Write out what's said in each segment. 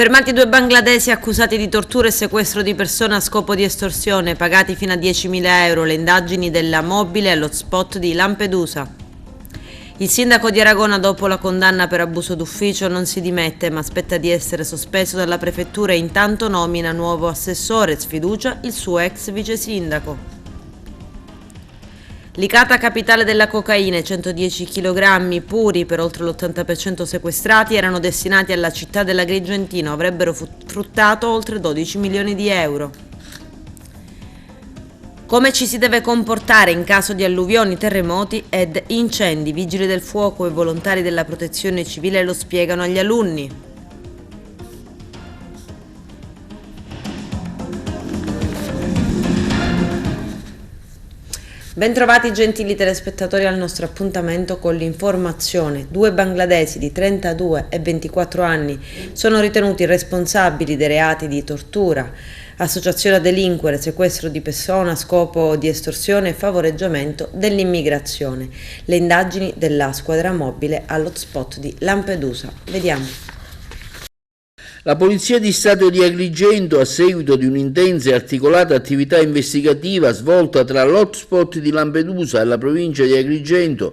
Fermati 2 bangladesi accusati di tortura e sequestro di persona a scopo di estorsione, pagati fino a 10.000 euro, le indagini della mobile all'hotspot di Lampedusa. Il sindaco di Aragona, dopo la condanna per abuso d'ufficio, non si dimette ma aspetta di essere sospeso dalla prefettura e intanto nomina nuovo assessore, sfiducia il suo ex vice sindaco. Licata capitale della cocaina, 110 kg puri per oltre l'80% sequestrati erano destinati alla città dell'Agrigentino, avrebbero fruttato oltre 12 milioni di euro. Come ci si deve comportare in caso di alluvioni, terremoti ed incendi? Vigili del fuoco e volontari della protezione civile lo spiegano agli alunni. Bentrovati gentili telespettatori al nostro appuntamento con l'informazione. 2 bangladesi di 32 e 24 anni sono ritenuti responsabili dei reati di tortura, associazione a delinquere, sequestro di persona a scopo di estorsione e favoreggiamento dell'immigrazione. Le indagini della squadra mobile all'hotspot di Lampedusa. Vediamo. La Polizia di Stato di Agrigento, a seguito di un'intensa e articolata attività investigativa svolta tra l'hotspot di Lampedusa e la provincia di Agrigento,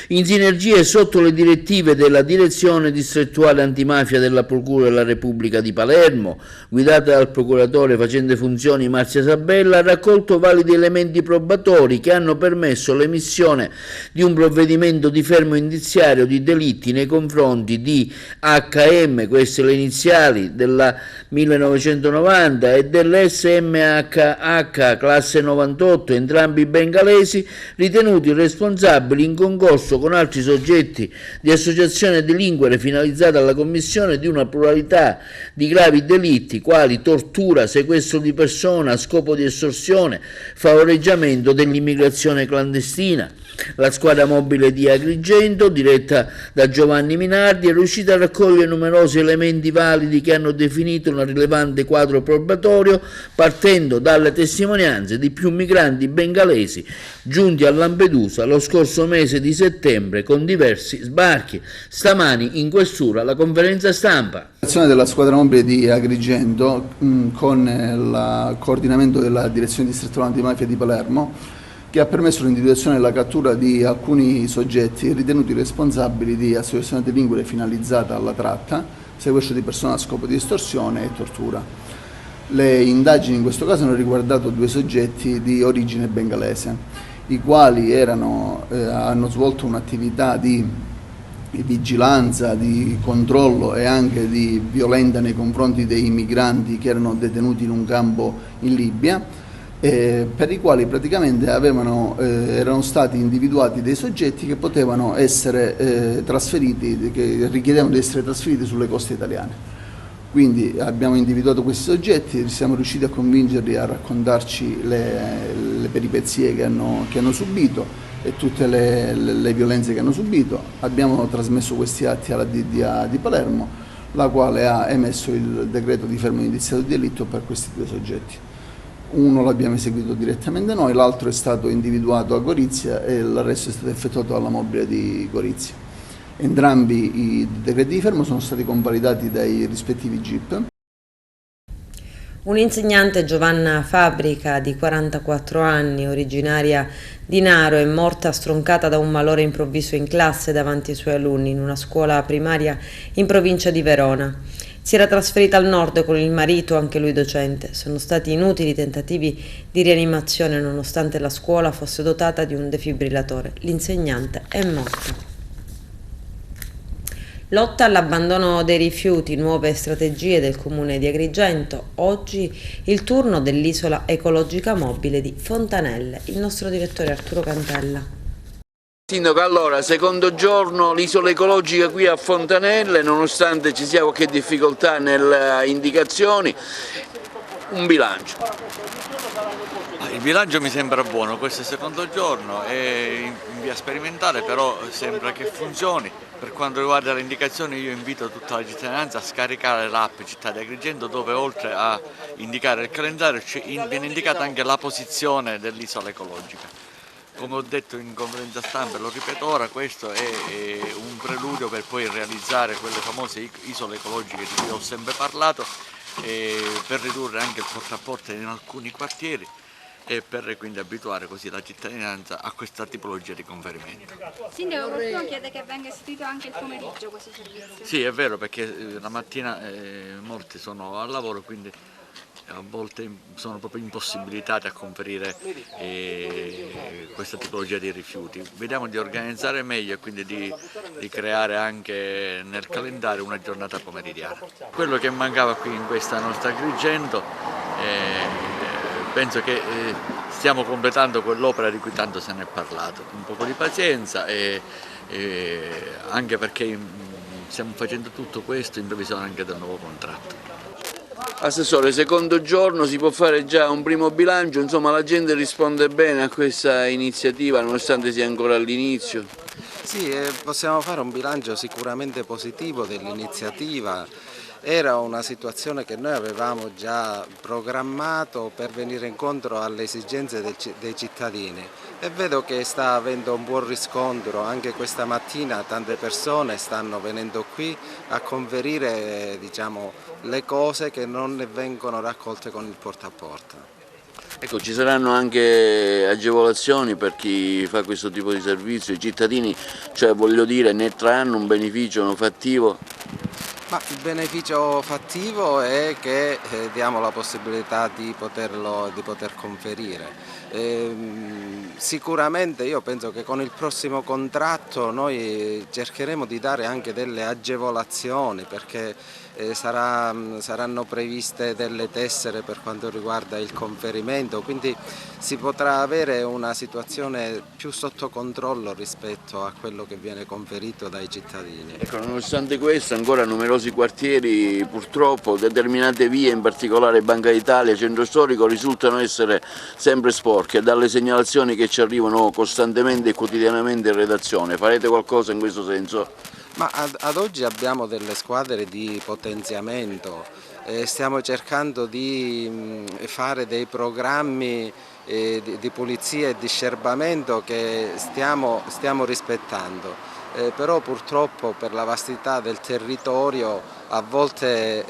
in sinergia e sotto le direttive della Direzione Distrettuale Antimafia della Procura della Repubblica di Palermo, guidata dal procuratore facente funzioni Marzia Sabella, ha raccolto validi elementi probatori che hanno permesso l'emissione di un provvedimento di fermo indiziario di delitti nei confronti di HM, queste le iniziali della 1990, e dell'SMHH classe 98, entrambi bengalesi, ritenuti responsabili in concorso con altri soggetti di associazione a delinquere finalizzata alla commissione di una pluralità di gravi delitti quali tortura, sequestro di persona a scopo di estorsione, favoreggiamento dell'immigrazione clandestina. La squadra mobile di Agrigento, diretta da Giovanni Minardi, è riuscita a raccogliere numerosi elementi validi che hanno definito un rilevante quadro probatorio, partendo dalle testimonianze di più migranti bengalesi giunti a Lampedusa lo scorso mese di settembre con diversi sbarchi. Stamani in questura la conferenza stampa. L'azione della squadra mobile di Agrigento, con il coordinamento della Direzione Distrettuale Antimafia di Palermo, che ha permesso l'individuazione e la cattura di alcuni soggetti ritenuti responsabili di associazione a delinquere finalizzata alla tratta, sequestro di persona a scopo di estorsione e tortura. Le indagini in questo caso hanno riguardato 2 soggetti di origine bengalese, i quali hanno svolto un'attività di vigilanza, di controllo e anche di violenta nei confronti dei migranti che erano detenuti in un campo in Libia, per i quali praticamente erano stati individuati dei soggetti che potevano essere trasferiti, che richiedevano di essere trasferiti sulle coste italiane. Quindi abbiamo individuato questi soggetti, siamo riusciti a convincerli a raccontarci le peripezie che hanno subito e tutte le violenze che hanno subito. Abbiamo trasmesso questi atti alla DDA di Palermo, la quale ha emesso il decreto di fermo indiziato di delitto per questi 2 soggetti. Uno l'abbiamo eseguito direttamente noi, l'altro è stato individuato a Gorizia e l'arresto è stato effettuato dalla mobile di Gorizia. Entrambi i decreti di fermo sono stati convalidati dai rispettivi GIP. Un'insegnante, Giovanna Fabbrica, di 44 anni, originaria di Naro, è morta stroncata da un malore improvviso in classe davanti ai suoi alunni in una scuola primaria in provincia di Verona. Si era trasferita al nord con il marito, anche lui docente. Sono stati inutili tentativi di rianimazione nonostante la scuola fosse dotata di un defibrillatore. L'insegnante è morta. Lotta all'abbandono dei rifiuti, nuove strategie del comune di Agrigento. Oggi il turno dell'isola ecologica mobile di Fontanelle. Il nostro direttore Arturo Cantella. Sindaco, allora, secondo giorno l'isola ecologica qui a Fontanelle, nonostante ci sia qualche difficoltà nelle indicazioni, un bilancio. Il bilancio mi sembra buono, questo è il secondo giorno, è in via sperimentale, però sembra che funzioni. Per quanto riguarda le indicazioni, io invito tutta la cittadinanza a scaricare l'app Città di Agrigento, dove oltre a indicare il calendario viene indicata anche la posizione dell'isola ecologica. Come ho detto in conferenza stampa, lo ripeto ora, questo è un preludio per poi realizzare quelle famose isole ecologiche di cui ho sempre parlato, per ridurre anche il porta a porta in alcuni quartieri e per quindi abituare così la cittadinanza a questa tipologia di conferimento. Sindaco, qualcuno chiede che venga istituito anche il pomeriggio questo servizio. Sì, è vero, perché la mattina molti sono al lavoro, quindi a volte sono proprio impossibilitati a conferire questa tipologia di rifiuti. Vediamo di organizzare meglio e quindi di creare anche nel calendario una giornata pomeridiana. Quello che mancava qui in questa nostra Agrigento, penso che stiamo completando quell'opera di cui tanto se ne è parlato. Un po' di pazienza anche perché stiamo facendo tutto questo in previsione anche del nuovo contratto. Assessore, secondo giorno si può fare già un primo bilancio, insomma la gente risponde bene a questa iniziativa nonostante sia ancora all'inizio? Sì, possiamo fare un bilancio sicuramente positivo dell'iniziativa. Era una situazione che noi avevamo già programmato per venire incontro alle esigenze dei cittadini e vedo che sta avendo un buon riscontro. Anche questa mattina tante persone stanno venendo qui a conferire, diciamo, le cose che non ne vengono raccolte con il porta a porta. Ecco, ci saranno anche agevolazioni per chi fa questo tipo di servizio, i cittadini, cioè voglio dire, ne trarranno un beneficio fattivo? Ma il beneficio fattivo è che diamo la possibilità di poter conferire. Sicuramente io penso che con il prossimo contratto noi cercheremo di dare anche delle agevolazioni, perché saranno previste delle tessere per quanto riguarda il conferimento, quindi si potrà avere una situazione più sotto controllo rispetto a quello che viene conferito dai cittadini. Ecco, nonostante questo ancora numerosi quartieri, purtroppo determinate vie, in particolare Banca d'Italia, Centro Storico, risultano essere sempre sporche dalle segnalazioni che ci arrivano costantemente e quotidianamente in redazione. Farete qualcosa in questo senso? Ma ad oggi abbiamo delle squadre di potenziamento, stiamo cercando di fare dei programmi di pulizia e di scerbamento che stiamo rispettando. Però purtroppo per la vastità del territorio a volte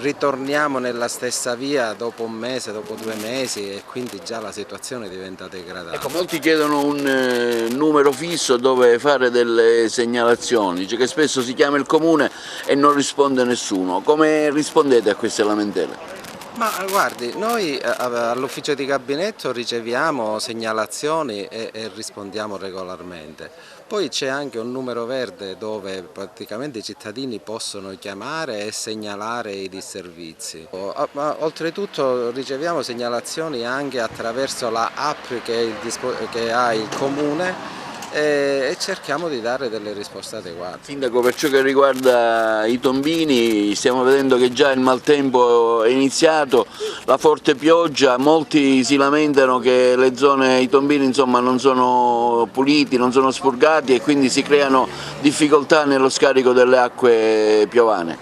ritorniamo nella stessa via dopo un mese, dopo 2 mesi e quindi già la situazione diventa degradata. Ecco, molti chiedono un numero fisso dove fare delle segnalazioni, cioè che spesso si chiama il comune e non risponde nessuno. Come rispondete a queste lamentele? Ma guardi, noi all'ufficio di gabinetto riceviamo segnalazioni e rispondiamo regolarmente. Poi c'è anche un numero verde dove praticamente i cittadini possono chiamare e segnalare i disservizi. Oltretutto riceviamo segnalazioni anche attraverso la app che ha il comune e cerchiamo di dare delle risposte adeguate. Sindaco, per ciò che riguarda i tombini, stiamo vedendo che già il maltempo è iniziato, la forte pioggia, molti si lamentano che le zone, i tombini insomma, non sono puliti, non sono spurgati e quindi si creano difficoltà nello scarico delle acque piovane.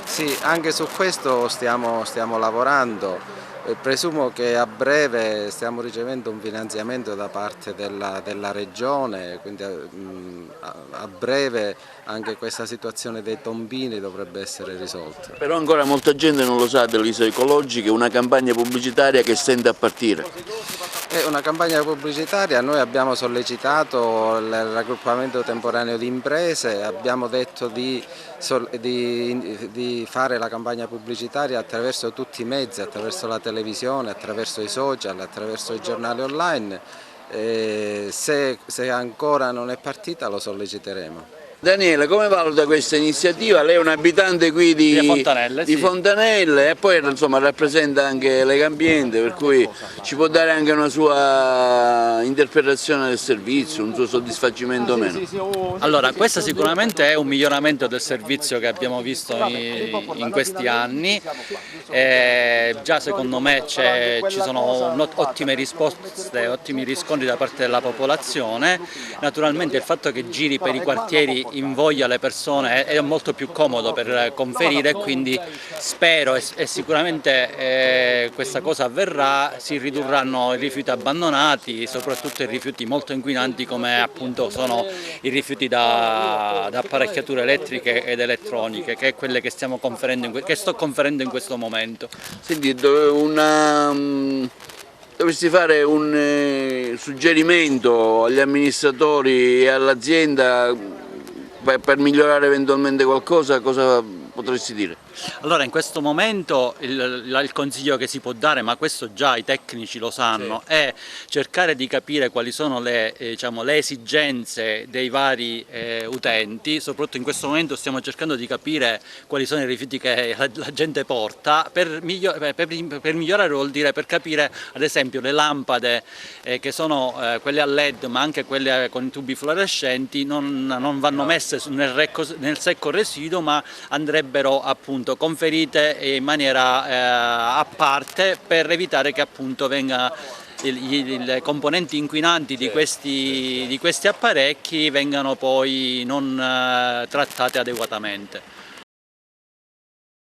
Sì, anche su questo stiamo lavorando. Presumo che a breve stiamo ricevendo un finanziamento da parte della Regione, quindi a breve anche questa situazione dei tombini dovrebbe essere risolta. Però ancora molta gente non lo sa delle isole ecologiche, una campagna pubblicitaria che stenta a partire. È una campagna pubblicitaria, noi abbiamo sollecitato il raggruppamento temporaneo di imprese, abbiamo detto di fare la campagna pubblicitaria attraverso tutti i mezzi, attraverso la televisione, attraverso i social, attraverso i giornali online. Se ancora non è partita lo solleciteremo. Daniele, come valuta questa iniziativa? Lei è un abitante qui di Fontanelle e poi insomma, rappresenta anche Legambiente, per cui ci può dare anche una sua interpretazione del servizio, un suo soddisfacimento o meno? Allora, questo sicuramente è un miglioramento del servizio che abbiamo visto in questi anni, già secondo me ci sono ottime risposte, ottimi riscontri da parte della popolazione. Naturalmente il fatto che giri per i quartieri invoglia le persone, è molto più comodo per conferire, quindi spero e sicuramente questa cosa avverrà, si ridurranno i rifiuti abbandonati, soprattutto i rifiuti molto inquinanti come appunto sono i rifiuti da apparecchiature elettriche ed elettroniche, che è quelle che sto conferendo in questo momento. Senti, dovresti fare un suggerimento agli amministratori e all'azienda per migliorare eventualmente qualcosa, cosa potresti dire? Allora, in questo momento il consiglio che si può dare, ma questo già i tecnici lo sanno, sì, è cercare di capire quali sono le esigenze dei vari utenti. Soprattutto in questo momento stiamo cercando di capire quali sono i rifiuti che la gente porta. Per migliorare vuol dire per capire ad esempio le lampade che sono quelle a LED ma anche quelle con i tubi fluorescenti non vanno messe nel secco residuo, ma andrebbero appunto conferite in maniera a parte, per evitare che appunto le componenti inquinanti di questi apparecchi vengano poi non trattate adeguatamente.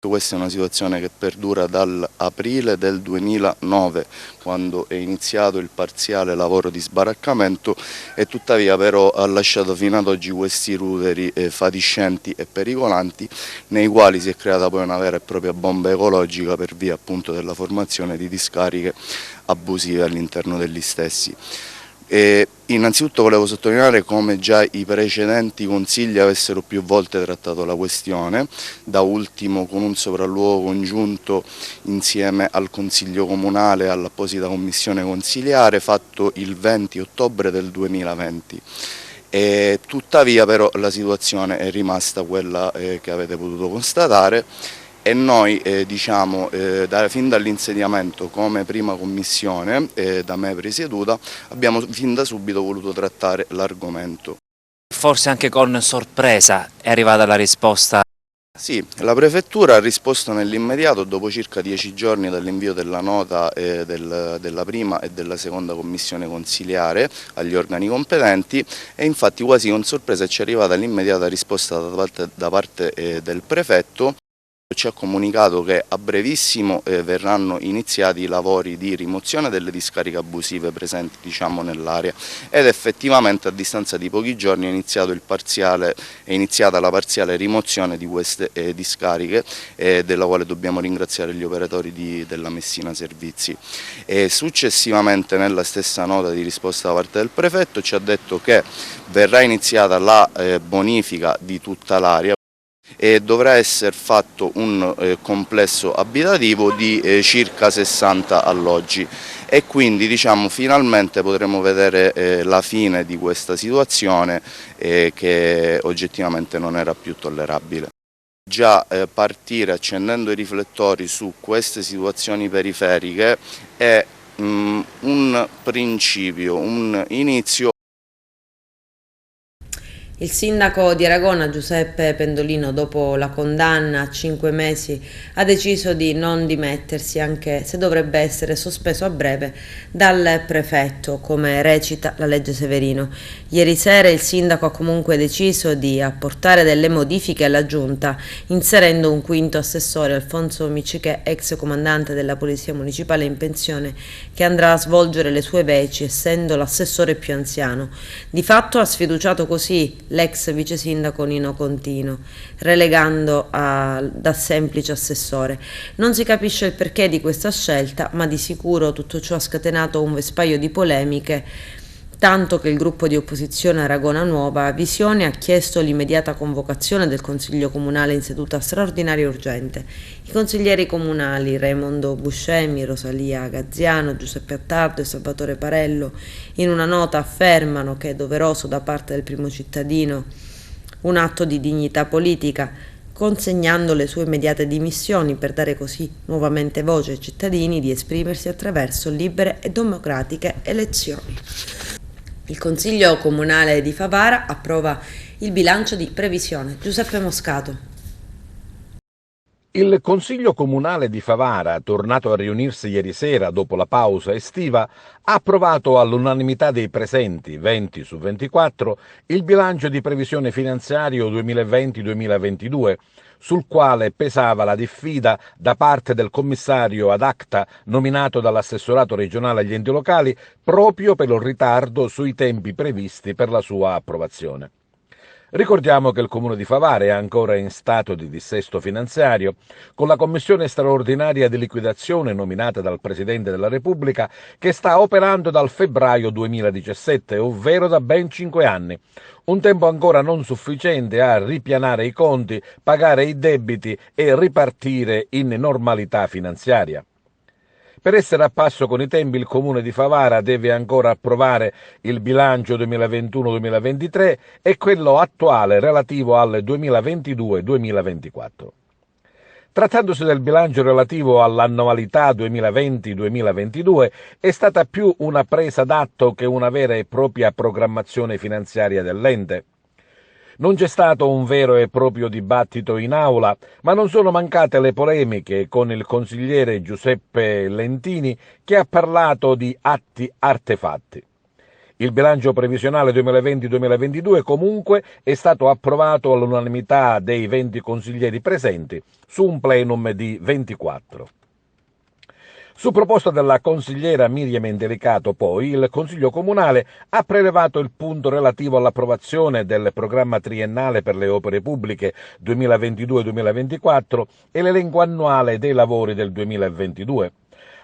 Questa è una situazione che perdura dall'aprile del 2009, quando è iniziato il parziale lavoro di sbaraccamento, e tuttavia però ha lasciato fino ad oggi questi ruderi fatiscenti e pericolanti, nei quali si è creata poi una vera e propria bomba ecologica per via appunto della formazione di discariche abusive all'interno degli stessi. Innanzitutto volevo sottolineare come già i precedenti consigli avessero più volte trattato la questione, da ultimo con un sopralluogo congiunto insieme al Consiglio Comunale e all'apposita commissione consiliare fatto il 20 ottobre del 2020. Tuttavia però la situazione è rimasta quella che avete potuto constatare, e noi fin dall'insediamento come prima commissione, da me presieduta, abbiamo fin da subito voluto trattare l'argomento. Forse anche con sorpresa è arrivata la risposta. Sì, la Prefettura ha risposto nell'immediato dopo circa 10 giorni dall'invio della nota della prima e della seconda commissione consiliare agli organi competenti, e infatti quasi con sorpresa ci è arrivata l'immediata risposta da parte del Prefetto. Ci ha comunicato che a brevissimo verranno iniziati i lavori di rimozione delle discariche abusive presenti nell'area, ed effettivamente a distanza di pochi giorni è iniziata la parziale rimozione di queste discariche, della quale dobbiamo ringraziare gli operatori della Messina Servizi. Successivamente, nella stessa nota di risposta da parte del Prefetto, ci ha detto che verrà iniziata la bonifica di tutta l'area e dovrà essere fatto un complesso abitativo di circa 60 alloggi, e quindi finalmente potremo vedere la fine di questa situazione che oggettivamente non era più tollerabile. Già partire accendendo i riflettori su queste situazioni periferiche è un principio, un inizio. Il sindaco di Aragona, Giuseppe Pendolino, dopo la condanna a 5 mesi, ha deciso di non dimettersi, anche se dovrebbe essere sospeso a breve dal prefetto, come recita la legge Severino. Ieri sera il sindaco ha comunque deciso di apportare delle modifiche alla giunta, inserendo un quinto assessore, Alfonso Miccichè, ex comandante della Polizia Municipale in pensione, che andrà a svolgere le sue veci, essendo l'assessore più anziano. Di fatto ha sfiduciato così l'ex vice sindaco Nino Contino, relegando da semplice assessore. Non si capisce il perché di questa scelta, ma di sicuro tutto ciò ha scatenato un vespaio di polemiche, tanto che il gruppo di opposizione Aragona Nuova Visione ha chiesto l'immediata convocazione del Consiglio Comunale in seduta straordinaria e urgente. I consiglieri comunali Raimondo Buscemi, Rosalia Gaziano, Giuseppe Attardo e Salvatore Parello in una nota affermano che è doveroso da parte del primo cittadino un atto di dignità politica, consegnando le sue immediate dimissioni per dare così nuovamente voce ai cittadini di esprimersi attraverso libere e democratiche elezioni. Il Consiglio Comunale di Favara approva il bilancio di previsione. Giuseppe Moscato. Il Consiglio Comunale di Favara, tornato a riunirsi ieri sera dopo la pausa estiva, ha approvato all'unanimità dei presenti, 20 su 24, il bilancio di previsione finanziario 2020-2022, sul quale pesava la diffida da parte del commissario ad acta nominato dall'assessorato regionale agli enti locali proprio per il ritardo sui tempi previsti per la sua approvazione. Ricordiamo che il Comune di Favara è ancora in stato di dissesto finanziario, con la commissione straordinaria di liquidazione nominata dal Presidente della Repubblica che sta operando dal febbraio 2017, ovvero da ben 5 anni. Un tempo ancora non sufficiente a ripianare i conti, pagare i debiti e ripartire in normalità finanziaria. Per essere a passo con i tempi, il Comune di Favara deve ancora approvare il bilancio 2021-2023 e quello attuale relativo al 2022-2024. Trattandosi del bilancio relativo all'annualità 2020-2022, è stata più una presa d'atto che una vera e propria programmazione finanziaria dell'ente. Non c'è stato un vero e proprio dibattito in aula, ma non sono mancate le polemiche con il consigliere Giuseppe Lentini, che ha parlato di atti artefatti. Il bilancio previsionale 2020-2022 comunque è stato approvato all'unanimità dei 20 consiglieri presenti su un plenum di 24. Su proposta della consigliera Miriam Indelicato, poi, il Consiglio Comunale ha prelevato il punto relativo all'approvazione del programma triennale per le opere pubbliche 2022-2024 e l'elenco annuale dei lavori del 2022.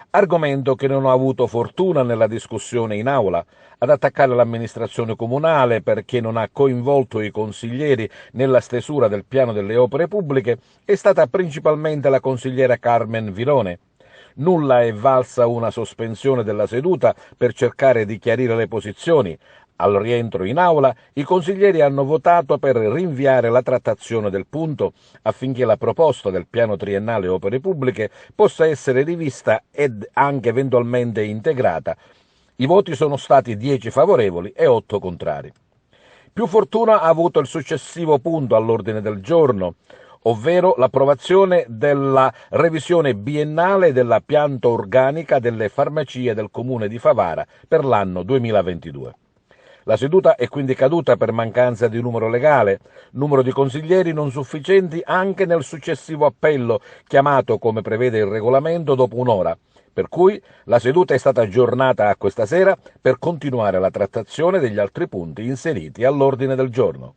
Argomento che non ha avuto fortuna nella discussione in aula. Ad attaccare l'amministrazione comunale perché non ha coinvolto i consiglieri nella stesura del piano delle opere pubbliche è stata principalmente la consigliera Carmen Virone. Nulla è valsa una sospensione della seduta per cercare di chiarire le posizioni. Al rientro in aula, i consiglieri hanno votato per rinviare la trattazione del punto affinché la proposta del piano triennale opere pubbliche possa essere rivista ed anche eventualmente integrata. I voti sono stati 10 favorevoli e 8 contrari. Più fortuna ha avuto il successivo punto all'ordine del giorno, ovvero l'approvazione della revisione biennale della pianta organica delle farmacie del Comune di Favara per l'anno 2022. La seduta è quindi caduta per mancanza di numero legale, numero di consiglieri non sufficienti anche nel successivo appello, chiamato come prevede il regolamento dopo un'ora, per cui la seduta è stata aggiornata a questa sera per continuare la trattazione degli altri punti inseriti all'ordine del giorno.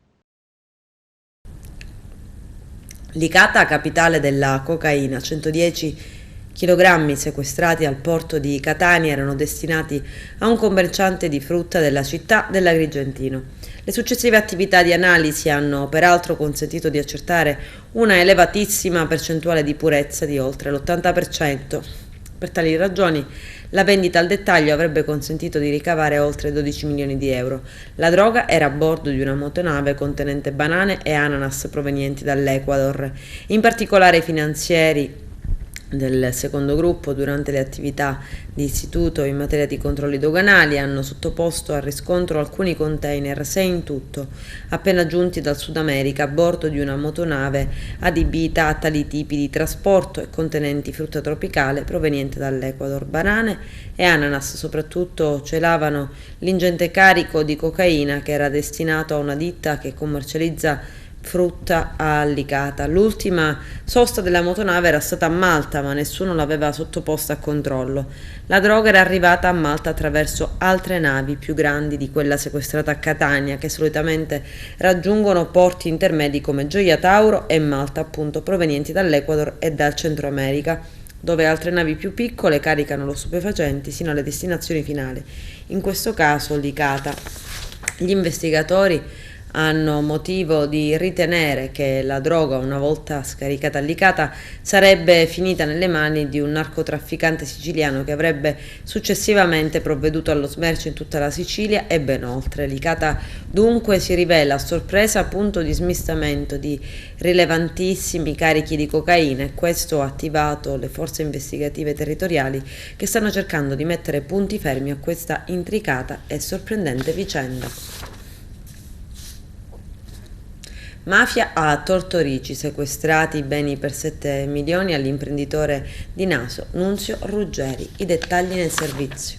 Licata, capitale della cocaina, 110 chilogrammi sequestrati al porto di Catania erano destinati a un commerciante di frutta della città dell'Agrigentino. Le successive attività di analisi hanno peraltro consentito di accertare una elevatissima percentuale di purezza di oltre l'80%. Per tali ragioni la vendita al dettaglio avrebbe consentito di ricavare oltre 12 milioni di euro. La droga era a bordo di una motonave contenente banane e ananas provenienti dall'Ecuador. In particolare i finanzieri del secondo gruppo, durante le attività di istituto in materia di controlli doganali, hanno sottoposto a riscontro alcuni container, 6 in tutto, appena giunti dal Sud America a bordo di una motonave adibita a tali tipi di trasporto e contenenti frutta tropicale proveniente dall'Ecuador. Banane e ananas soprattutto celavano l'ingente carico di cocaina che era destinato a una ditta che commercializza frutta a Licata. L'ultima sosta della motonave era stata a Malta, ma nessuno l'aveva sottoposta a controllo. La droga era arrivata a Malta attraverso altre navi più grandi di quella sequestrata a Catania, che solitamente raggiungono porti intermedi come Gioia Tauro e Malta, appunto, provenienti dall'Ecuador e dal Centro America, dove altre navi più piccole caricano lo stupefacenti sino alle destinazioni finali. In questo caso Licata. Gli investigatori hanno motivo di ritenere che la droga, una volta scaricata a Licata, sarebbe finita nelle mani di un narcotrafficante siciliano che avrebbe successivamente provveduto allo smercio in tutta la Sicilia e ben oltre. Licata dunque si rivela a sorpresa punto di smistamento di rilevantissimi carichi di cocaina, e questo ha attivato le forze investigative territoriali che stanno cercando di mettere punti fermi a questa intricata e sorprendente vicenda. Mafia a Tortorici, sequestrati i beni per 7 milioni all'imprenditore di Naso, Nunzio Ruggeri. I dettagli nel servizio.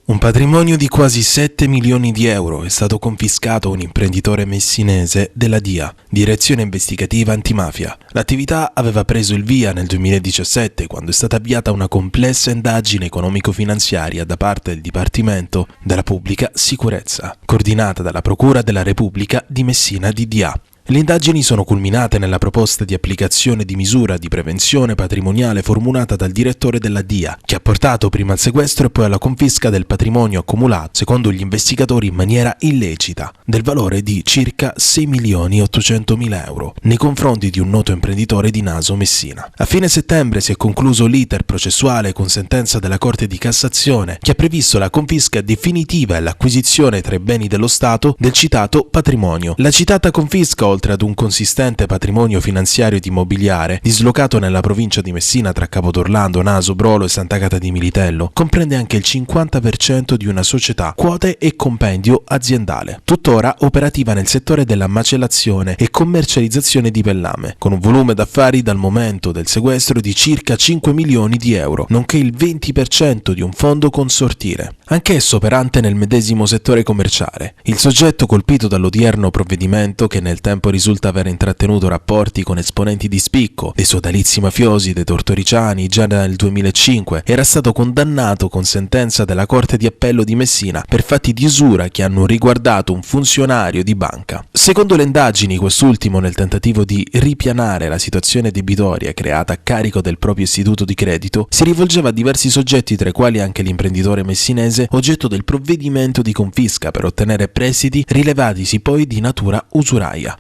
Un patrimonio di quasi 7 milioni di euro è stato confiscato a un imprenditore messinese della DIA, Direzione Investigativa Antimafia. L'attività aveva preso il via nel 2017 quando è stata avviata una complessa indagine economico-finanziaria da parte del Dipartimento della Pubblica Sicurezza, coordinata dalla Procura della Repubblica di Messina di DIA. Le indagini sono culminate nella proposta di applicazione di misura di prevenzione patrimoniale formulata dal direttore della DIA, che ha portato prima al sequestro e poi alla confisca del patrimonio accumulato, secondo gli investigatori in maniera illecita, del valore di circa 6.800.000 euro, nei confronti di un noto imprenditore di Naso, Messina. A fine settembre si è concluso l'iter processuale con sentenza della Corte di Cassazione, che ha previsto la confisca definitiva e l'acquisizione tra i beni dello Stato del citato patrimonio. La citata confisca, oltre ad un consistente patrimonio finanziario ed immobiliare dislocato nella provincia di Messina tra Capodorlando, Naso, Brolo e Sant'Agata di Militello, comprende anche il 50% di una società, quote e compendio aziendale, tuttora operativa nel settore della macellazione e commercializzazione di pellame, con un volume d'affari dal momento del sequestro di circa 5 milioni di euro, nonché il 20% di un fondo consortile, anch'esso operante nel medesimo settore commerciale. Il soggetto colpito dall'odierno provvedimento, che nel tempo risulta aver intrattenuto rapporti con esponenti di spicco dei sodalizi mafiosi dei tortoriciani già nel 2005, era stato condannato con sentenza della Corte di Appello di Messina per fatti di usura che hanno riguardato un funzionario di banca. Secondo le indagini, quest'ultimo, nel tentativo di ripianare la situazione debitoria creata a carico del proprio istituto di credito, si rivolgeva a diversi soggetti, tra i quali anche l'imprenditore messinese oggetto del provvedimento di confisca, per ottenere prestiti rilevatisi poi di natura usuraia.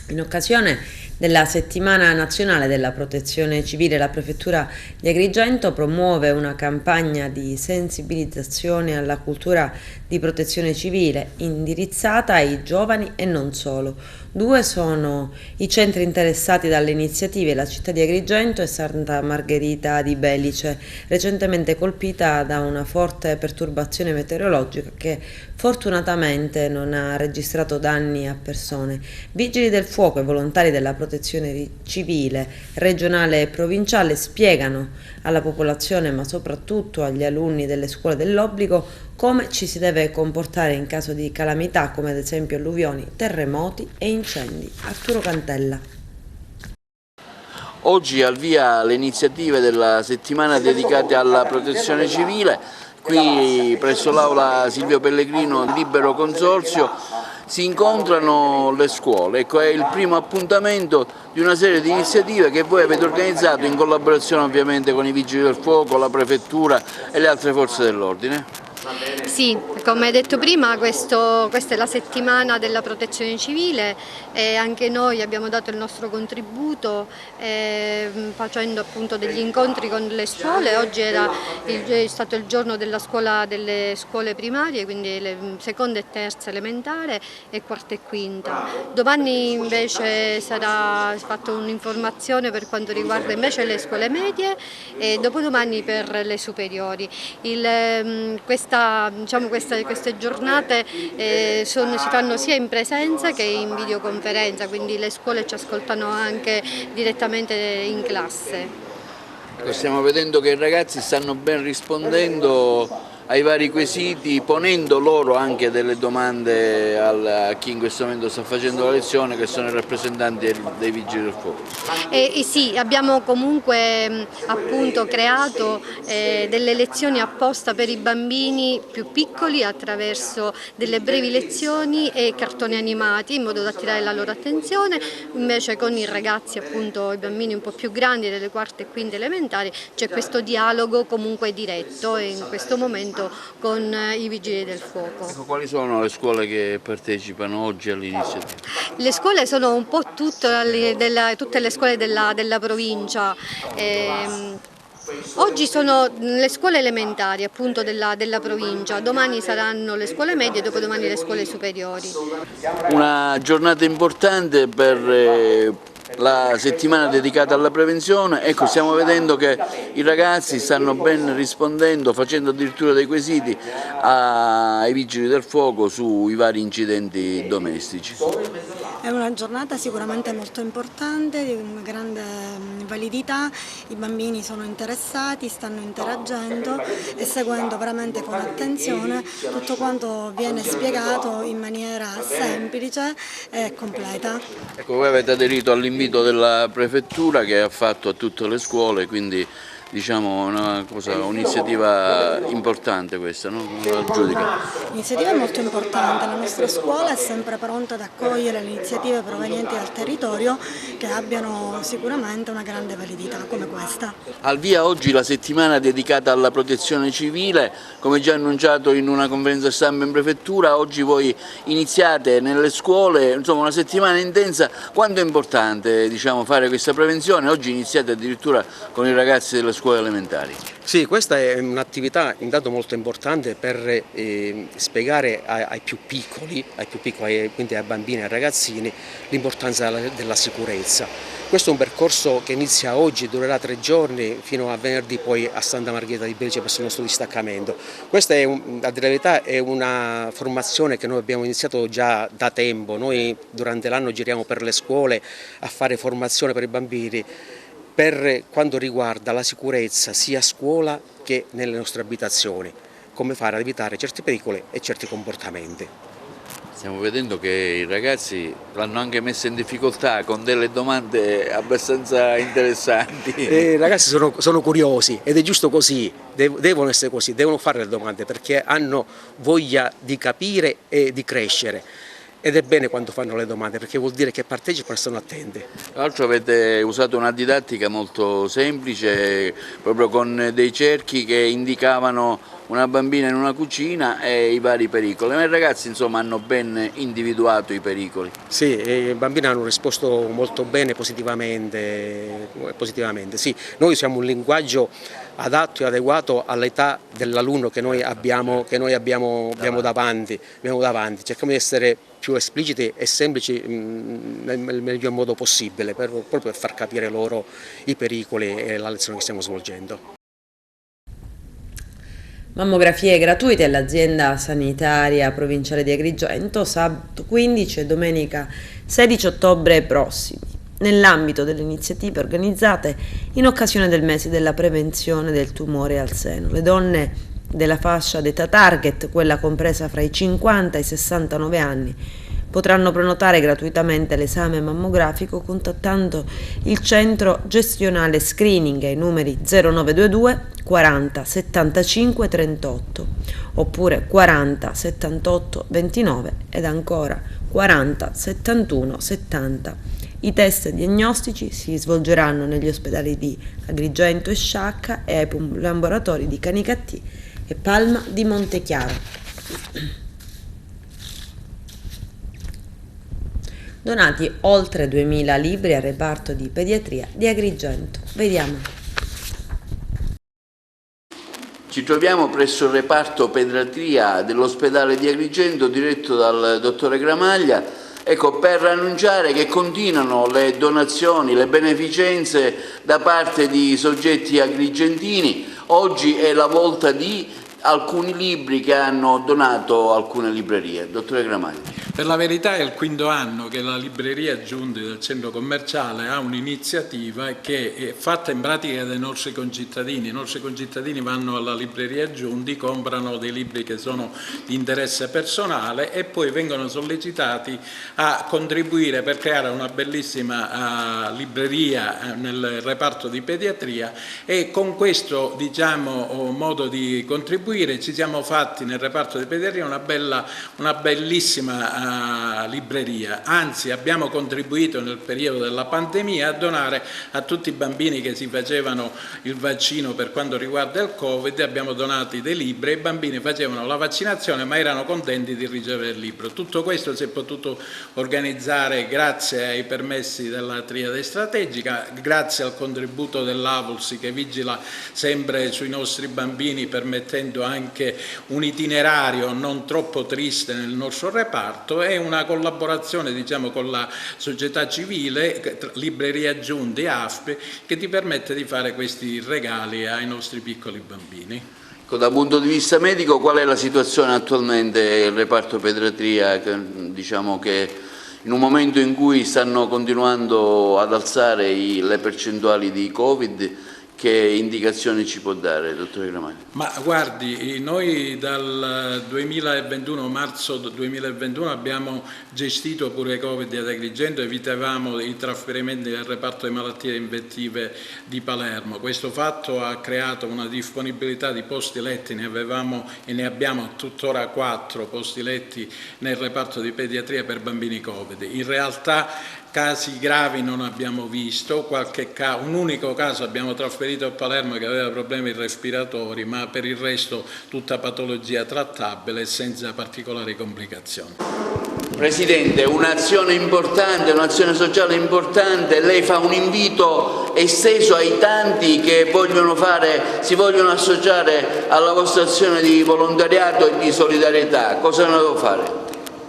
In occasione della Settimana Nazionale della Protezione Civile, la Prefettura di Agrigento promuove una campagna di sensibilizzazione alla cultura di protezione civile indirizzata ai giovani e non solo. 2 sono i centri interessati dalle iniziative: la città di Agrigento e Santa Margherita di Belice, recentemente colpita da una forte perturbazione meteorologica che fortunatamente non ha registrato danni a persone. Vigili del fuoco e volontari della protezione civile regionale e provinciale spiegano alla popolazione, ma soprattutto agli alunni delle scuole dell'obbligo, come ci si deve comportare in caso di calamità come ad esempio alluvioni, terremoti e incendi. Arturo Cantella. Oggi al via le iniziative della settimana dedicate alla protezione civile. Qui presso l'aula Silvio Pellegrino Libero Consorzio si incontrano le scuole. Ecco, è il primo appuntamento di una serie di iniziative che voi avete organizzato in collaborazione ovviamente con i Vigili del Fuoco, la Prefettura e le altre forze dell'ordine. Sì, come hai detto prima, questa è la settimana della protezione civile e anche noi abbiamo dato il nostro contributo facendo appunto degli incontri con le scuole. Oggi è stato il giorno delle scuole primarie, quindi le seconda e terza elementare e quarta e quinta. Domani invece sarà fatta un'informazione per quanto riguarda invece le scuole medie e dopodomani per le superiori. Queste giornate si fanno sia in presenza che in videoconferenza, quindi le scuole ci ascoltano anche direttamente in classe. Stiamo vedendo che i ragazzi stanno ben rispondendo ai vari quesiti, ponendo loro anche delle domande a chi in questo momento sta facendo la lezione, che sono i rappresentanti dei Vigili del Fuoco. Sì, abbiamo comunque appunto creato delle lezioni apposta per i bambini più piccoli attraverso delle brevi lezioni e cartoni animati in modo da attirare la loro attenzione. Invece con i ragazzi, appunto i bambini un po' più grandi delle quarte e quinte elementari, c'è questo dialogo comunque diretto e in questo momento con i Vigili del Fuoco. Ecco, quali sono le scuole che partecipano oggi all'iniziativa? Le scuole sono un po' tutte le scuole della provincia. Oggi sono le scuole elementari appunto della provincia, domani saranno le scuole medie e dopodomani le scuole superiori. Una giornata importante per la settimana dedicata alla prevenzione. Ecco, stiamo vedendo che i ragazzi stanno ben rispondendo, facendo addirittura dei quesiti ai vigili del fuoco sui vari incidenti domestici. È una giornata sicuramente molto importante, di una grande validità, i bambini sono interessati, stanno interagendo e seguendo veramente con attenzione tutto quanto viene spiegato in maniera semplice e completa. Ecco, voi avete aderito all'invito della prefettura che ha fatto a tutte le scuole, quindi diciamo un'iniziativa importante questa, no? L'iniziativa è molto importante, la nostra scuola è sempre pronta ad accogliere le iniziative provenienti dal territorio che abbiano sicuramente una grande validità come questa. Al via oggi la settimana dedicata alla protezione civile, come già annunciato in una conferenza stampa in prefettura, oggi voi iniziate nelle scuole, insomma una settimana intensa. Quanto è importante fare questa prevenzione? Oggi iniziate addirittura con i ragazzi delle scuole elementari. Sì, questa è un'attività intanto molto importante per spiegare ai più piccoli, quindi ai bambini e ai ragazzini, l'importanza della sicurezza. Questo è un percorso che inizia oggi, durerà 3 giorni, fino a venerdì poi a Santa Margherita di Belgio presso il nostro distaccamento. Questa a dire la verità è una formazione che noi abbiamo iniziato già da tempo. Noi durante l'anno giriamo per le scuole a fare formazione per i bambini per quanto riguarda la sicurezza sia a scuola che nelle nostre abitazioni, come fare ad evitare certi pericoli e certi comportamenti. Stiamo vedendo che i ragazzi l'hanno anche messa in difficoltà con delle domande abbastanza interessanti. I ragazzi sono curiosi ed è giusto così, devono essere così, devono fare le domande perché hanno voglia di capire e di crescere. Ed è bene quando fanno le domande perché vuol dire che partecipano e sono attenti. Tra l'altro avete usato una didattica molto semplice, proprio con dei cerchi che indicavano una bambina in una cucina e i vari pericoli, ma i ragazzi insomma hanno ben individuato i pericoli. Sì, i bambini hanno risposto molto bene, positivamente. Sì. Noi usiamo un linguaggio adatto e adeguato all'età dell'alunno che noi abbiamo davanti. Cerchiamo di essere più espliciti e semplici nel miglior modo possibile, proprio per far capire loro i pericoli e la lezione che stiamo svolgendo. Mammografie gratuite all'azienda sanitaria provinciale di Agrigento sabato 15 e domenica 16 ottobre prossimi, nell'ambito delle iniziative organizzate in occasione del mese della prevenzione del tumore al seno. Le donne della fascia d'età target, quella compresa fra i 50 e i 69 anni, potranno prenotare gratuitamente l'esame mammografico contattando il centro gestionale screening ai numeri 0922 40 75 38 oppure 40 78 29 ed ancora 40 71 70. I test diagnostici si svolgeranno negli ospedali di Agrigento e Sciacca e ai laboratori di Canicattì e Palma di Montechiaro. Donati oltre 2000 libri al reparto di pediatria di Agrigento. Vediamo. Ci troviamo presso il reparto pediatria dell'ospedale di Agrigento diretto dal dottore Gramaglia. Ecco, per annunciare che continuano le donazioni, le beneficenze da parte di soggetti agrigentini. Oggi è la volta di alcuni libri che hanno donato alcune librerie. Dottore Gramaglia. Per la verità è il 5° anno che la libreria Giunti del centro commerciale ha un'iniziativa che è fatta in pratica dai nostri concittadini. I nostri concittadini vanno alla libreria Giunti, comprano dei libri che sono di interesse personale e poi vengono sollecitati a contribuire per creare una bellissima libreria nel reparto di pediatria e con questo modo di contribuire ci siamo fatti nel reparto di pediatria una bellissima libreria, anzi abbiamo contribuito nel periodo della pandemia a donare a tutti i bambini che si facevano il vaccino per quanto riguarda il Covid, abbiamo donato dei libri e i bambini facevano la vaccinazione ma erano contenti di ricevere il libro. Tutto questo si è potuto organizzare grazie ai permessi della triade strategica, grazie al contributo dell'AVULS che vigila sempre sui nostri bambini permettendo anche un itinerario non troppo triste nel nostro reparto fatto è una collaborazione, diciamo, con la società civile, Librerie Giunti, AFP, che ti permette di fare questi regali ai nostri piccoli bambini. Dal punto di vista medico, qual è la situazione attualmente il reparto pediatria? Diciamo che in un momento in cui stanno continuando ad alzare le percentuali di Covid, che indicazioni ci può dare, dottore Gramaglia? Ma guardi, noi dal 2021, marzo 2021, abbiamo gestito pure Covid ad Agrigento, evitavamo i trasferimenti del reparto di malattie infettive di Palermo. Questo fatto ha creato una disponibilità di posti letti, ne avevamo e ne abbiamo tuttora 4 posti letti nel reparto di pediatria per bambini Covid. In realtà casi gravi non abbiamo visto, un unico caso abbiamo trasferito a Palermo che aveva problemi respiratori, ma per il resto tutta patologia trattabile e senza particolari complicazioni. Presidente, un'azione importante, un'azione sociale importante, lei fa un invito esteso ai tanti che si vogliono associare alla vostra azione di volontariato e di solidarietà. Cosa ne devo fare?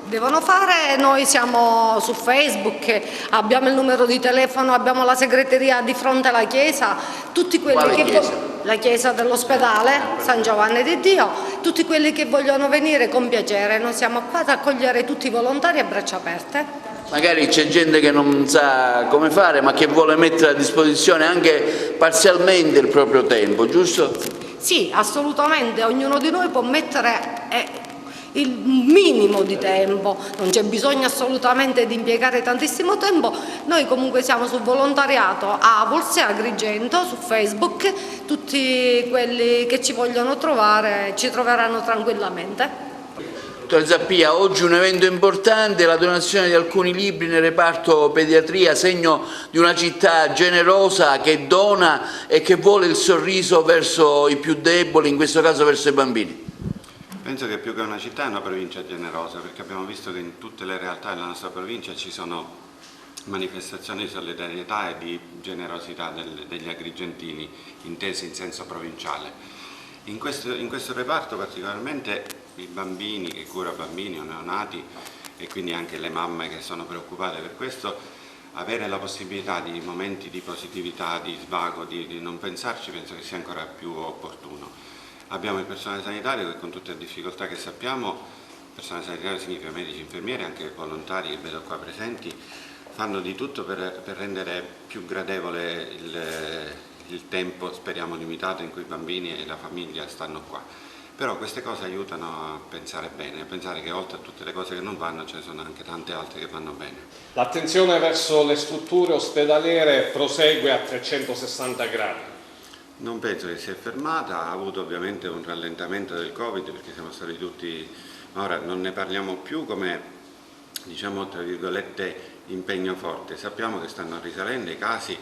Devono fare, noi siamo su Facebook, abbiamo il numero di telefono, abbiamo la segreteria di fronte alla chiesa, tutti quelli la chiesa dell'ospedale San Giovanni di Dio, tutti quelli che vogliono venire con piacere, noi siamo qua ad accogliere tutti i volontari a braccia aperte. Magari c'è gente che non sa come fare, ma che vuole mettere a disposizione anche parzialmente il proprio tempo, giusto? Sì, assolutamente, ognuno di noi può mettere il minimo di tempo, non c'è bisogno assolutamente di impiegare tantissimo tempo. Noi comunque siamo sul volontariato a Volsea, Agrigento, su Facebook, tutti quelli che ci vogliono trovare ci troveranno tranquillamente. Dottor Zappia, oggi un evento importante, la donazione di alcuni libri nel reparto pediatria, segno di una città generosa che dona e che vuole il sorriso verso i più deboli, in questo caso verso i bambini. Penso che più che una città è una provincia generosa, perché abbiamo visto che in tutte le realtà della nostra provincia ci sono manifestazioni di solidarietà e di generosità degli agrigentini, intesi in senso provinciale. In questo reparto particolarmente i bambini, che cura bambini o neonati, e quindi anche le mamme che sono preoccupate per questo, avere la possibilità di momenti di positività, di svago, di non pensarci, penso che sia ancora più opportuno. Abbiamo il personale sanitario che, con tutte le difficoltà che sappiamo, personale sanitario significa medici, infermieri, anche volontari che vedo qua presenti, fanno di tutto per rendere più gradevole il tempo, speriamo limitato, in cui i bambini e la famiglia stanno qua. Però queste cose aiutano a pensare bene, a pensare che oltre a tutte le cose che non vanno ce ne sono anche tante altre che vanno bene. L'attenzione verso le strutture ospedaliere prosegue a 360 gradi. Non penso che sia fermata, ha avuto ovviamente un rallentamento del Covid perché siamo stati tutti, ma ora non ne parliamo più come, diciamo, tra virgolette, impegno forte. Sappiamo che stanno risalendo i casi,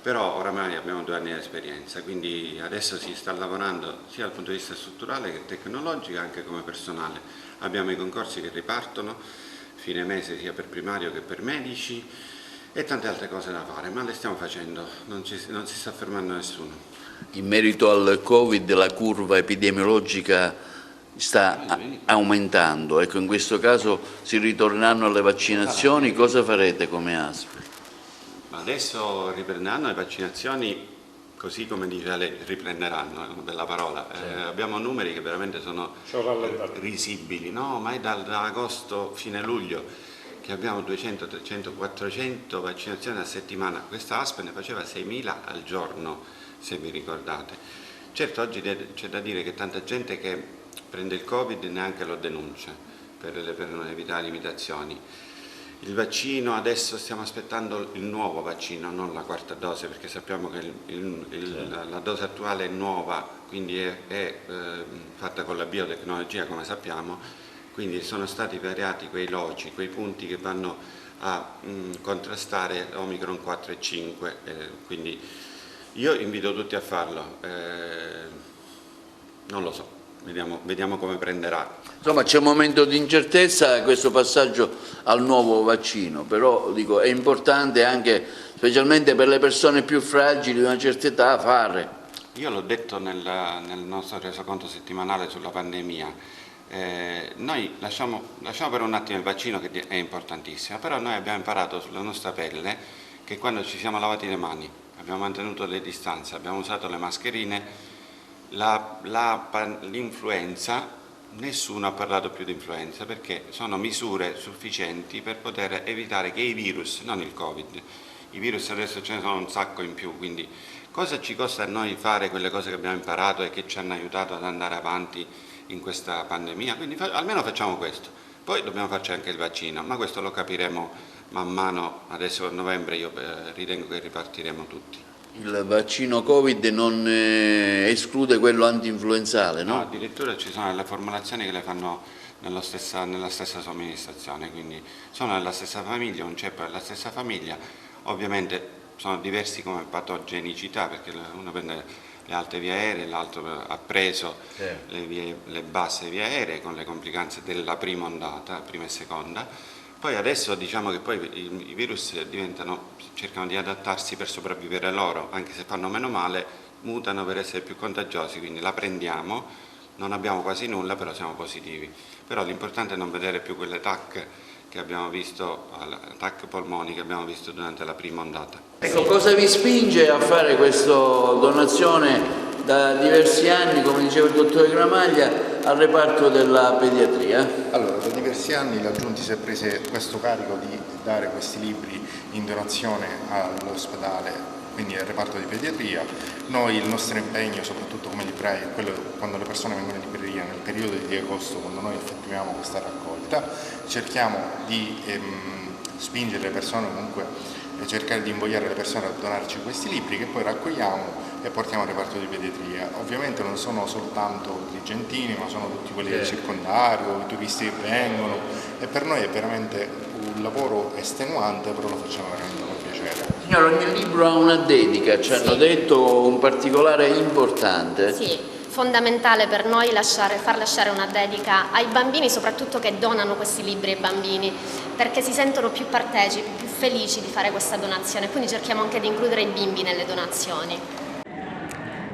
però oramai abbiamo 2 anni di esperienza, quindi adesso si sta lavorando sia dal punto di vista strutturale che tecnologico, anche come personale. Abbiamo i concorsi che ripartono fine mese sia per primario che per medici e tante altre cose da fare, ma le stiamo facendo, non si sta fermando nessuno. In merito al Covid la curva epidemiologica sta aumentando, ecco, in questo caso si ritorneranno alle vaccinazioni, cosa farete come ASP? Adesso riprenderanno le vaccinazioni, così come dice lei, riprenderanno, è una bella parola. Abbiamo numeri che veramente sono risibili, no? Ma è da agosto fine luglio che abbiamo 200, 300, 400 vaccinazioni a settimana. Questa ASP ne faceva 6.000 al giorno, se vi ricordate. Certo, oggi c'è da dire che tanta gente che prende il Covid neanche lo denuncia per non evitare limitazioni. Il vaccino, adesso stiamo aspettando il nuovo vaccino, non la 4ª dose, perché sappiamo che la dose attuale è nuova, quindi è fatta con la biotecnologia, come sappiamo. Quindi sono stati variati quei loci, quei punti che vanno a contrastare Omicron 4 e 5, quindi io invito tutti a farlo, non lo so, vediamo come prenderà. Insomma c'è un momento di incertezza questo passaggio al nuovo vaccino, però dico, è importante anche, specialmente per le persone più fragili di una certa età, fare. Io l'ho detto nel nostro resoconto settimanale sulla pandemia. noi lasciamo per un attimo il vaccino, che è importantissimo, però noi abbiamo imparato sulla nostra pelle che quando ci siamo lavati le mani, abbiamo mantenuto le distanze, abbiamo usato le mascherine, l'influenza, nessuno ha parlato più di influenza, perché sono misure sufficienti per poter evitare che i virus, non il Covid, i virus adesso ce ne sono un sacco in più, quindi cosa ci costa a noi fare quelle cose che abbiamo imparato e che ci hanno aiutato ad andare avanti in questa pandemia? Quindi almeno facciamo questo, poi dobbiamo farci anche il vaccino, ma questo lo capiremo man mano. Adesso a novembre io ritengo che ripartiremo tutti. Il vaccino Covid non esclude quello anti-influenzale, no? No, addirittura ci sono delle formulazioni che le fanno nella stessa somministrazione, quindi sono nella stessa famiglia, un ceppo della stessa famiglia, ovviamente sono diversi come patogenicità, perché uno prende le alte vie aeree, l'altro ha preso le basse vie aeree con le complicanze della prima ondata, prima e seconda. Poi adesso diciamo che poi i virus cercano di adattarsi per sopravvivere loro, anche se fanno meno male, mutano per essere più contagiosi, quindi la prendiamo, non abbiamo quasi nulla, però siamo positivi. Però l'importante è non vedere più quelle TAC che abbiamo visto, TAC polmoni che abbiamo visto durante la prima ondata. Ecco, cosa vi spinge a fare questa donazione da diversi anni, come diceva il dottore Gramaglia, al reparto della pediatria? Allora, da diversi anni la Giunti si è prese questo carico di dare questi libri in donazione all'ospedale, quindi al reparto di pediatria. Noi il nostro impegno, soprattutto come librai, è quello quando le persone vengono in libreria nel periodo di agosto, quando noi effettuiamo questa raccolta, cerchiamo di spingere le persone, comunque cercare di invogliare le persone a donarci questi libri che poi raccogliamo e portiamo al reparto di pediatria. Ovviamente non sono soltanto gli agrigentini, ma sono tutti quelli del circondario, i turisti che vengono, e per noi è veramente un lavoro estenuante, però lo facciamo veramente con piacere. Signora, ogni libro ha una dedica, ci hanno detto un particolare importante. Sì, fondamentale per noi far lasciare una dedica ai bambini, soprattutto che donano questi libri ai bambini, perché si sentono più partecipi, più felici di fare questa donazione, quindi cerchiamo anche di includere i bimbi nelle donazioni.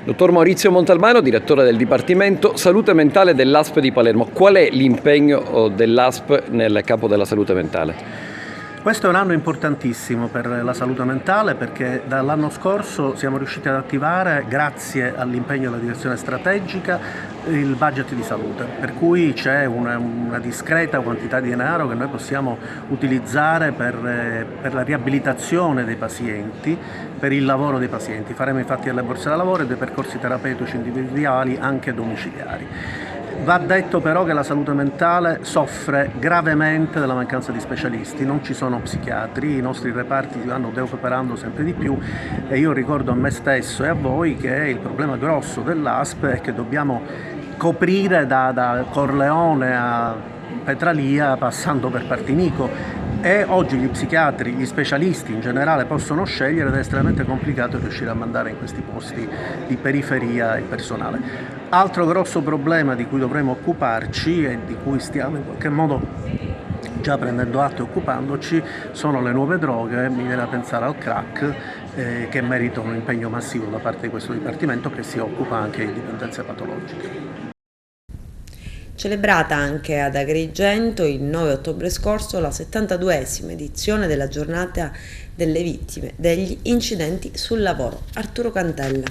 Dottor Maurizio Montalbano, direttore del Dipartimento Salute Mentale dell'ASP di Palermo. Qual è l'impegno dell'ASP nel campo della salute mentale? Questo è un anno importantissimo per la salute mentale, perché dall'anno scorso siamo riusciti ad attivare, grazie all'impegno della direzione strategica, il budget di salute, per cui c'è una discreta quantità di denaro che noi possiamo utilizzare per la riabilitazione dei pazienti, per il lavoro dei pazienti. Faremo infatti delle borse da lavoro e dei percorsi terapeutici individuali anche domiciliari. Va detto però che la salute mentale soffre gravemente della mancanza di specialisti, non ci sono psichiatri, i nostri reparti si vanno deuperando sempre di più, e io ricordo a me stesso e a voi che il problema grosso dell'ASP è che dobbiamo coprire da Corleone a Petralia passando per Partinico, e oggi gli psichiatri, gli specialisti in generale possono scegliere ed è estremamente complicato riuscire a mandare in questi posti di periferia il personale. Altro grosso problema di cui dovremo occuparci e di cui stiamo in qualche modo già prendendo atto e occupandoci sono le nuove droghe, mi viene a pensare al crack, che meritano un impegno massivo da parte di questo Dipartimento che si occupa anche di dipendenze patologiche. Celebrata anche ad Agrigento il 9 ottobre scorso la 72esima edizione della giornata delle vittime degli incidenti sul lavoro. Arturo Cantella.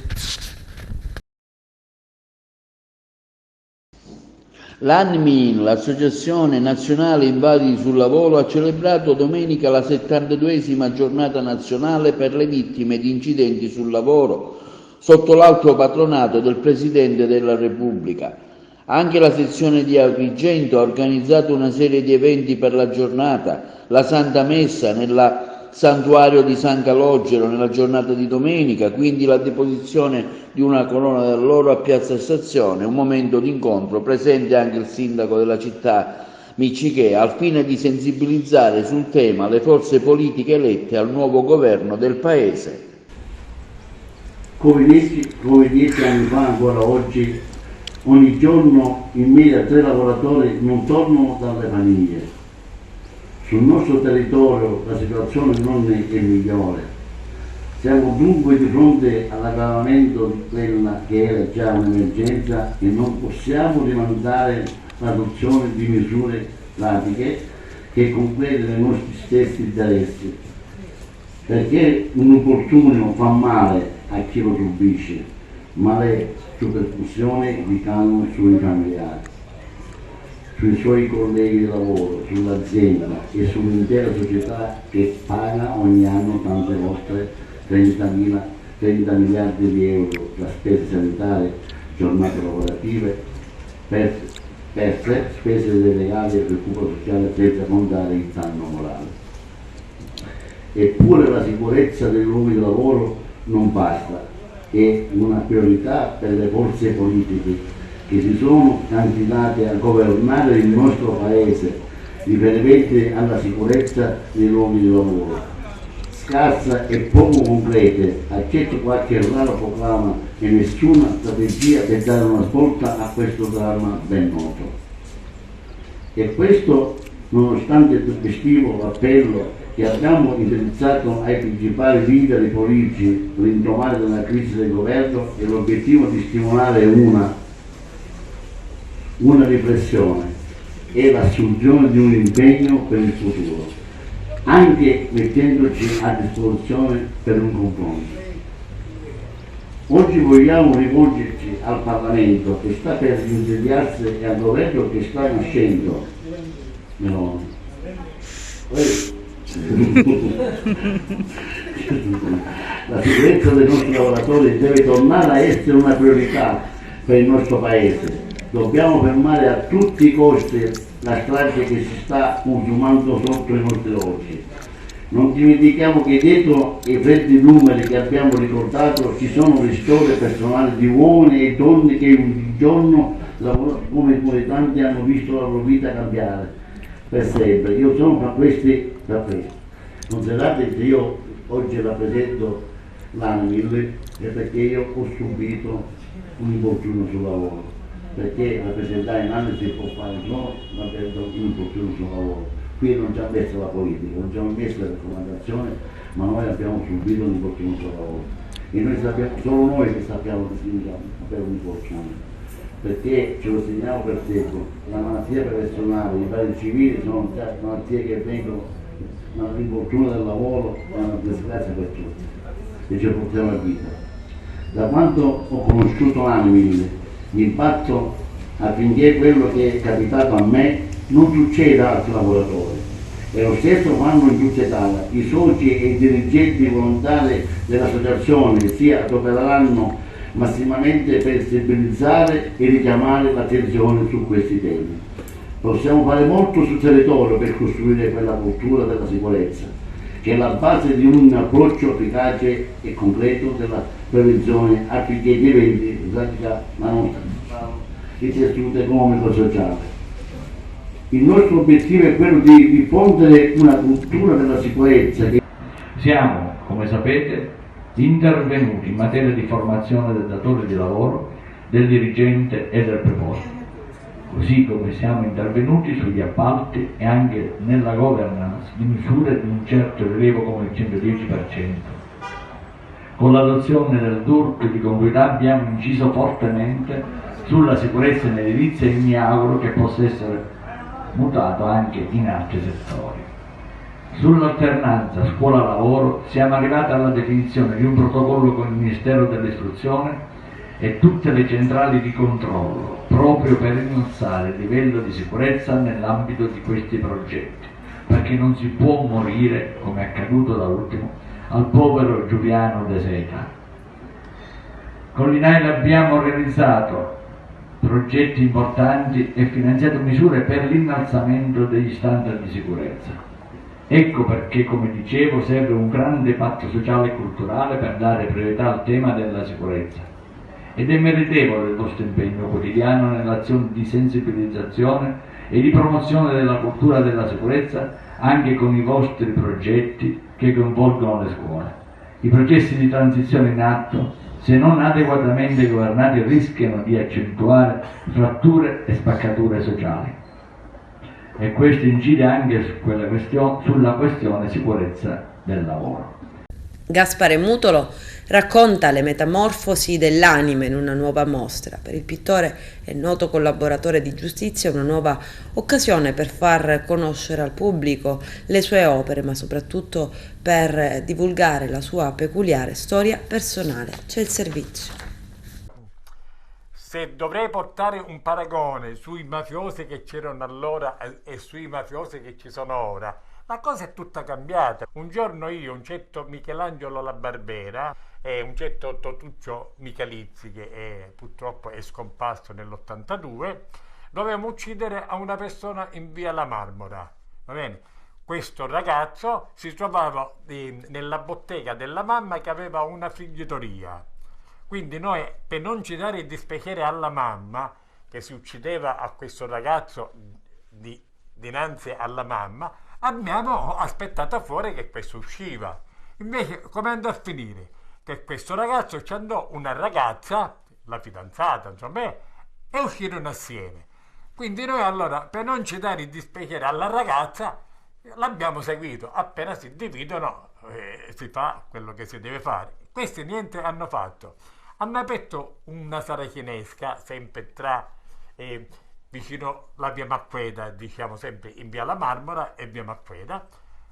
L'ANMIN, l'Associazione Nazionale Invalidi sul Lavoro, ha celebrato domenica la 72esima giornata nazionale per le vittime di incidenti sul lavoro, sotto l'alto patronato del Presidente della Repubblica. Anche la sezione di Agrigento ha organizzato una serie di eventi per la giornata, la Santa Messa nel santuario di San Calogero nella giornata di domenica, quindi la deposizione di una colonna d'alloro a Piazza Stazione, un momento d'incontro presente anche il sindaco della città Miccichè, al fine di sensibilizzare sul tema le forze politiche elette al nuovo governo del Paese. Come 10 anni fa, ancora oggi, ogni giorno in media 3 lavoratori non tornano dalle famiglie. Sul nostro territorio la situazione non è migliore. Siamo dunque di fronte all'aggravamento di quella che era già un'emergenza e non possiamo rimandare l'adozione di misure pratiche che completino i nostri stessi interessi, perché un infortunio fa male a chi lo subisce, ma le ripercussioni ricadono sui familiari, sui suoi colleghi di lavoro, sull'azienda e sull'intera società che paga ogni anno tante volte 30 miliardi di euro tra spese sanitarie, giornate lavorative, perse, spese delegate e recupero sociale, senza contare il danno morale. Eppure la sicurezza dei luoghi di lavoro non basta, è una priorità per le forze politiche che si sono candidate a governare il nostro Paese riferibili alla sicurezza dei luoghi di lavoro. Scarsa e poco concrete, accetto qualche raro proclama e nessuna strategia per dare una svolta a questo dramma ben noto. E questo nonostante il tempestivo appello che abbiamo indirizzato ai principali leader politici all'indomani della crisi del governo e l'obiettivo di stimolare una riflessione e l'assunzione di un impegno per il futuro, anche mettendoci a disposizione per un confronto. Oggi vogliamo rivolgerci al Parlamento che sta per insediarsi e al governo che sta nascendo. No. La sicurezza dei nostri lavoratori deve tornare a essere una priorità per il nostro Paese. Dobbiamo fermare a tutti i costi la strage che si sta consumando sotto i nostri occhi. Non dimentichiamo che dietro i freddi numeri che abbiamo ricordato ci sono le storie personali di uomini e donne che un giorno lavorano come tanti hanno visto la loro vita cambiare per sempre. Io sono fra questi. Considerate che io oggi rappresento l'ANMIL perché io ho subito un infortunio sul lavoro, perché rappresentare l'ANMIL si può fare solo rappresentare un infortunio sul lavoro. Qui non ci ha messo la politica, non ci ha messo la raccomandazione, ma noi abbiamo subito un infortunio sul lavoro e noi sappiamo, solo noi che sappiamo per un infortunio, perché ce lo segniamo per tempo. La malattia professionale, i vari civili sono malattie che vengono l'infortunio del lavoro è una disgrazia per tutti e ci portiamo a vita. Da quando ho conosciuto l'ANMIL, l'impatto affinché quello che è capitato a me non succeda ad altri lavoratori. E lo stesso fanno in tutta Italia. I soci e i dirigenti volontari dell'associazione si adopereranno massimamente per sensibilizzare e richiamare l'attenzione su questi temi. Possiamo fare molto sul territorio per costruire quella cultura della sicurezza, che è la base di un approccio efficace e concreto della prevenzione affinché diventi la nostra il tessuto economico e sociale. Il nostro obiettivo è quello di diffondere una cultura della sicurezza. Siamo, come sapete, intervenuti in materia di formazione del datore di lavoro, del dirigente e del preposto. Così come siamo intervenuti sugli appalti e anche nella governance di misure di un certo rilievo come il 110%. Con l'adozione del DURP di congruità abbiamo inciso fortemente sulla sicurezza in edilizia e mi auguro che possa essere mutato anche in altri settori. Sull'alternanza scuola-lavoro siamo arrivati alla definizione di un protocollo con il Ministero dell'Istruzione e tutte le centrali di controllo, proprio per innalzare il livello di sicurezza nell'ambito di questi progetti, perché non si può morire, come è accaduto da ultimo, al povero Giuliano De Seta. Con l'INAIL abbiamo realizzato progetti importanti e finanziato misure per l'innalzamento degli standard di sicurezza. Ecco perché, come dicevo, serve un grande patto sociale e culturale per dare priorità al tema della sicurezza. Ed è meritevole del vostro impegno quotidiano nell'azione di sensibilizzazione e di promozione della cultura della sicurezza anche con i vostri progetti che coinvolgono le scuole. I processi di transizione in atto, se non adeguatamente governati, rischiano di accentuare fratture e spaccature sociali. E questo incide anche sulla questione sicurezza del lavoro. Gaspare Mutolo racconta le metamorfosi dell'anima in una nuova mostra. Per il pittore e noto collaboratore di giustizia è una nuova occasione per far conoscere al pubblico le sue opere, ma soprattutto per divulgare la sua peculiare storia personale. C'è il servizio. Se dovrei portare un paragone sui mafiosi che c'erano allora e sui mafiosi che ci sono ora, la cosa è tutta cambiata. Un giorno io, un certo Michelangelo La Barbera e un certo Totuccio Michalizzi, che purtroppo è scomparso nell'82, dovevamo uccidere a una persona in via La Marmora. Va bene? Questo ragazzo si trovava nella bottega della mamma che aveva una friggitoria. Quindi noi, per non ci dare il dispiacere alla mamma, che si uccideva a questo ragazzo dinanzi alla mamma, abbiamo aspettato fuori che questo usciva. Invece come andò a finire? Che questo ragazzo ci andò una ragazza, la fidanzata insomma, e uscirono assieme. Quindi noi allora, per non ci dare il dispiacere alla ragazza, l'abbiamo seguito. Appena si dividono si fa quello che si deve fare. Questi niente hanno fatto. Hanno aperto una saracinesca sempre vicino la via Macqueda, diciamo sempre in via La Marmora e via Macqueda,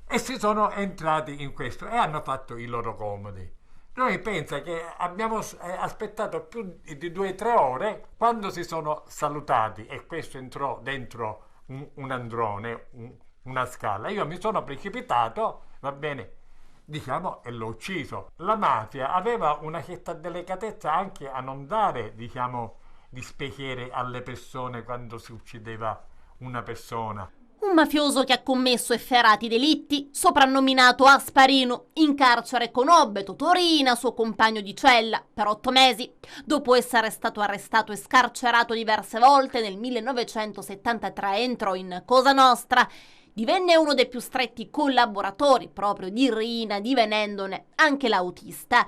e si sono entrati in questo e hanno fatto i loro comodi. Noi pensa che abbiamo aspettato più di 2 o 3 ore quando si sono salutati e questo entrò dentro un androne, una scala. Io mi sono precipitato, va bene, diciamo, e l'ho ucciso. La mafia aveva una certa delicatezza anche a non dare, diciamo, dispiacere alle persone quando si uccideva una persona. Un mafioso che ha commesso efferati delitti, soprannominato Asparino, in carcere conobbe Totorina, suo compagno di cella, per 8 mesi. Dopo essere stato arrestato e scarcerato diverse volte, nel 1973 entrò in Cosa Nostra. Divenne uno dei più stretti collaboratori proprio di Rina, divenendone anche l'autista.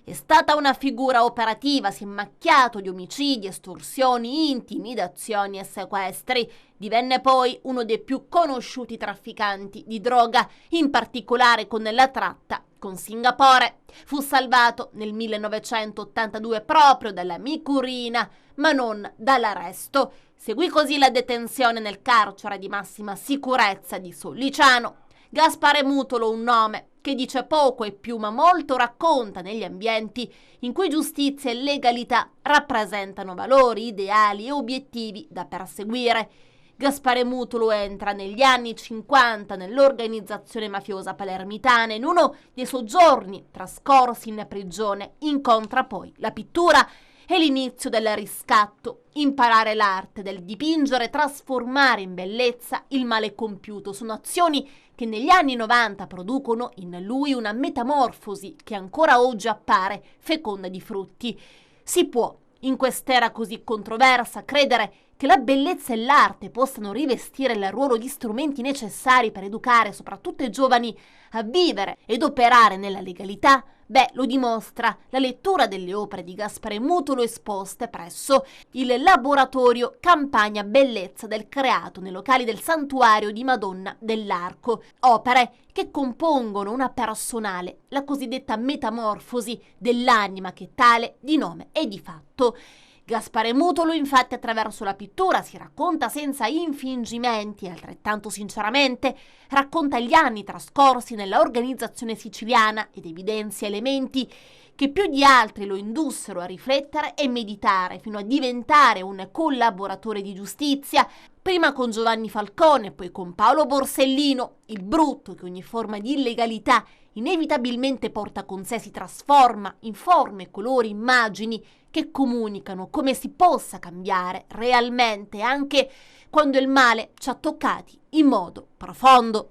È stata una figura operativa, si è macchiato di omicidi, estorsioni, intimidazioni e sequestri. Divenne poi uno dei più conosciuti trafficanti di droga, in particolare con la tratta con Singapore. Fu salvato nel 1982 proprio dalla Micurina, ma non dall'arresto. Seguì così la detenzione nel carcere di massima sicurezza di Solliciano. Gaspare Mutolo, un nome che dice poco e più, ma molto racconta negli ambienti in cui giustizia e legalità rappresentano valori, ideali e obiettivi da perseguire. Gaspare Mutolo entra negli anni 50 nell'organizzazione mafiosa palermitana. In uno dei soggiorni trascorsi in prigione incontra poi la pittura e l'inizio del riscatto, imparare l'arte del dipingere, trasformare in bellezza il male compiuto. Sono azioni che negli anni 90 producono in lui una metamorfosi che ancora oggi appare feconda di frutti. Si può, in quest'era così controversa, credere che la bellezza e l'arte possano rivestire il ruolo di strumenti necessari per educare soprattutto i giovani a vivere ed operare nella legalità? Beh, lo dimostra la lettura delle opere di Gaspare Mutolo esposte presso il laboratorio Campagna Bellezza del Creato nei locali del Santuario di Madonna dell'Arco. Opere che compongono una personale, la cosiddetta metamorfosi dell'anima che tale di nome e di fatto. Gaspare Mutolo infatti attraverso la pittura si racconta senza infingimenti e altrettanto sinceramente racconta gli anni trascorsi nella organizzazione siciliana ed evidenzia elementi che più di altri lo indussero a riflettere e meditare fino a diventare un collaboratore di giustizia, prima con Giovanni Falcone, poi con Paolo Borsellino. Il brutto che ogni forma di illegalità inevitabilmente porta con sé si trasforma in forme, colori, immagini che comunicano come si possa cambiare realmente anche quando il male ci ha toccati in modo profondo.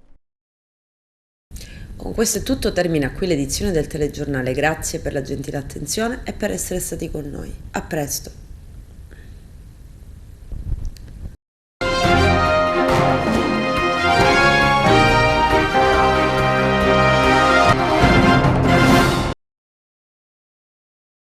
Con questo è tutto, termina qui l'edizione del telegiornale. Grazie per la gentile attenzione e per essere stati con noi. A presto.